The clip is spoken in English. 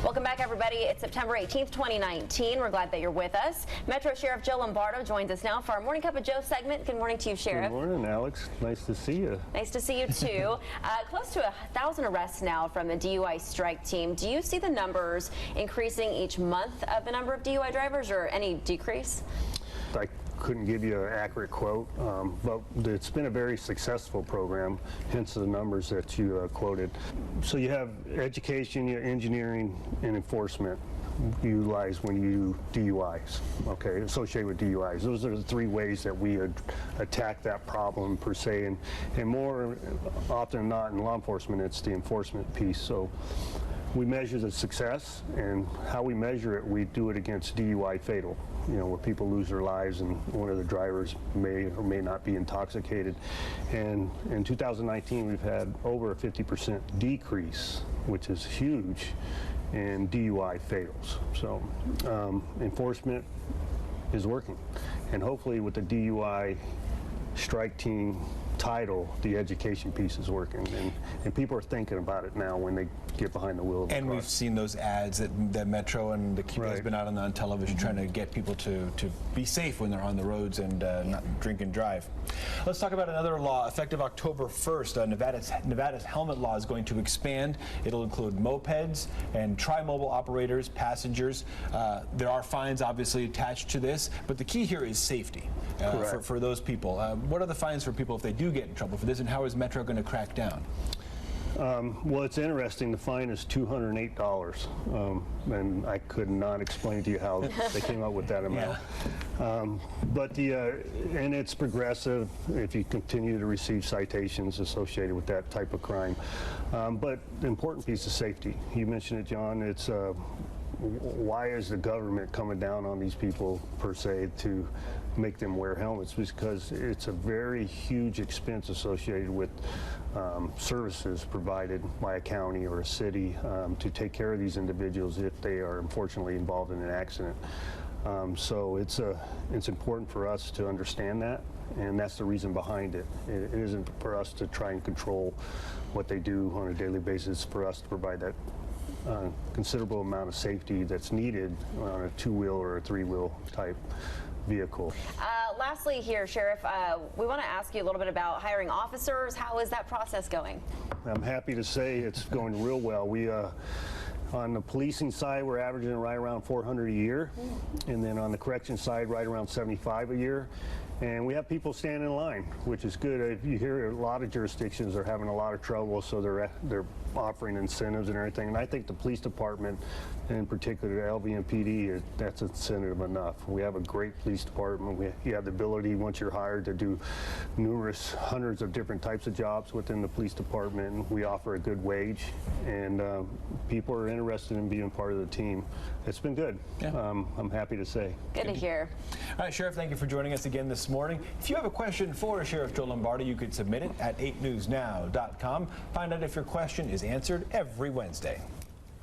Welcome back, everybody. It's September 18th, 2019. We're glad that you're with us. Metro Sheriff Joe Lombardo joins us now for our Morning Cup of Joe segment. Good morning to you, Sheriff. Good morning, Alex. Nice to see you. Nice to see you, too. Close to 1,000 arrests now from the DUI strike team. Do you see the numbers increasing each month of the number of DUI drivers, or any decrease? I couldn't give you an accurate quote, but it's been a very successful program, hence the numbers that you quoted. So you have education, you have engineering, and enforcement utilized when you DUIs, okay, associated with DUIs. Those are the three ways that we attack that problem per se, and more often than not in law enforcement, it's the enforcement piece. So we measure the success, and how we measure it, we do it against DUI fatal, you know, where people lose their lives and one of the drivers may or may not be intoxicated. And in 2019, we've had over a 50% decrease, which is huge, in DUI fatals. So enforcement is working, and hopefully with the DUI strike team title, the education piece is working, and people are thinking about it now when they get behind the wheel of the car. We've seen those ads that Metro and the community has been out on television trying to get people to be safe when they're on the roads and not drink and drive. Let's talk about another law. Effective October 1st, Nevada's helmet law is going to expand. It'll include mopeds and tri-mobile operators, passengers. There are fines obviously attached to this, but the key here is safety for those people. What are the fines for people if they do get in trouble for this, and how is Metro going to crack down? Well, it's interesting. The fine is $208, and I could not explain to you how they came up with that amount. And it's progressive if you continue to receive citations associated with that type of crime. But the important piece is safety. You mentioned it, John. It's why is the government coming down on these people per se to make them wear helmets? Because it's a very huge expense associated with services provided by a county or a city to take care of these individuals if they are unfortunately involved in an accident. So it's important for us to understand that, and that's the reason behind it. It isn't for us to try and control what they do on a daily basis, for us to provide that considerable amount of safety that's needed on a two-wheel or a three-wheel type vehicle. Lastly here, Sheriff, we want to ask you a little bit about hiring officers. How is that process going? I'm happy to say it's going real well. We on the policing side, we're averaging right around 400 a year, and then on the correction side, right around 75 a year. And we have people standing in line, which is good. You hear a lot of jurisdictions are having a lot of trouble, so they're offering incentives and everything. And I think the police department, and in particular LVMPD, that's incentive enough. We have a great police department. You have the ability, once you're hired, to do numerous hundreds of different types of jobs within the police department. We offer a good wage, and people are interested in being part of the team. It's been good. Yeah. I'm happy to say. Good to hear. All right, Sheriff, thank you for joining us again this morning. If you have a question for Sheriff Joe Lombardo, you could submit it at 8newsnow.com. Find out if your question is answered every Wednesday.